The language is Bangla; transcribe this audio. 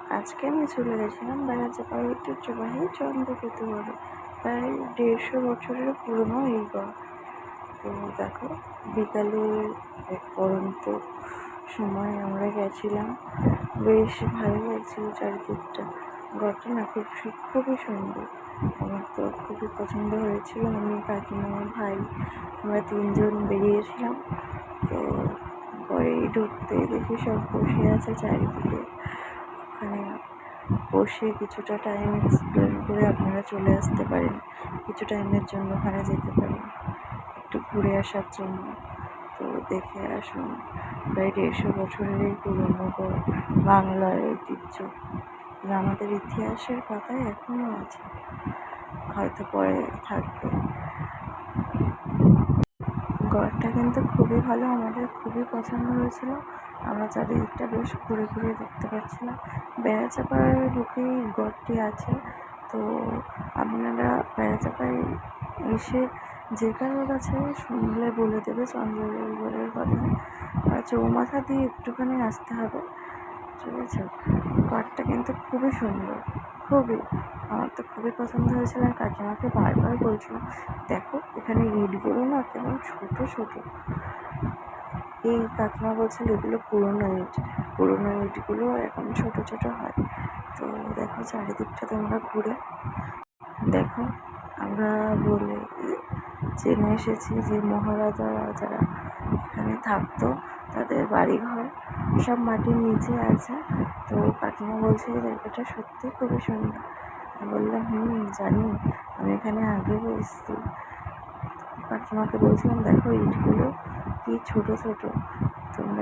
আজকে আমি চলে গেছিলাম বেড়াচাঁপার ঐতিহ্যবাহী চন্দ্রকেতু গড়ে। প্রায় 150 বছরের পুরনো এই গড়। তো দেখো, বিকালে এক পড়ন্ত সময় আমরা গেছিলাম। বেশ ভালো লাগছিল চারিদিকটা। গড়টা না খুবই সুন্দর। আমার তো খুবই পছন্দ হয়েছিল। আমি, কাকিমা, ভাই, আমরা 3জন বেরিয়েছিলাম। তো পরেই ঢুকতে দেখি সব বসে আছে চারিদিকে। ওখানে বসে কিছুটা টাইম এক্সপ্লোর করে আপনারা চলে আসতে পারেন। কিছু টাইমের জন্য ওখানে যেতে পারেন একটু ঘুরে আসার জন্য। তো দেখে আসুন, প্রায় 150 বছরের এই পুরনো গড়, বাংলার ঐতিহ্য, আমাদের ইতিহাসের পাতায় এখনও আছে, হয়তো পরে থাকবে। গড়টা কিন্তু খুবই ভালো, আমাদের খুবই পছন্দ হয়েছিল। আমরা চারিদিকটা বেশ ঘুরে ঘুরে দেখতে পাচ্ছিলাম। বেড়াচাঁপার বুকেই গড়টি আছে। তো আপনারা বেড়াচাঁপায় এসে যে কারোর কাছে শুনলে বলে দেবে চন্দ্রগড়ের কথা। চৌমাথা দিয়ে একটুখানি আসতে হবে, ঠিক আছে? গড়টা কিন্তু খুবই সুন্দর, খুবই। আমার তো খুবই পছন্দ হয়েছিল। আর কাকিমাকে বারবার বলছিলাম, দেখো এখানে ইটগুলো না কেমন ছোট ছোট। এই কাকিমা বলছিল এগুলো পুরোনো ইটগুলো এখন ছোট ছোট হয়। তো দেখো চারিদিকটা তোমরা ঘুরে দেখো। আমরা বলে জেনে এসেছি যে মহারাজারা যারা এখানে থাকতো, তাদের বাড়িঘর সব মাটির নিচে আছে। তো কাকিমা বলছে যে জায়গাটা সত্যি খুবই সুন্দর। আমি বললাম জানি, আমি এখানে আগেও এসেছি। কাকিমাকে বলছিলাম, দেখো ইটগুলো কি ছোট ছোট, তোমরা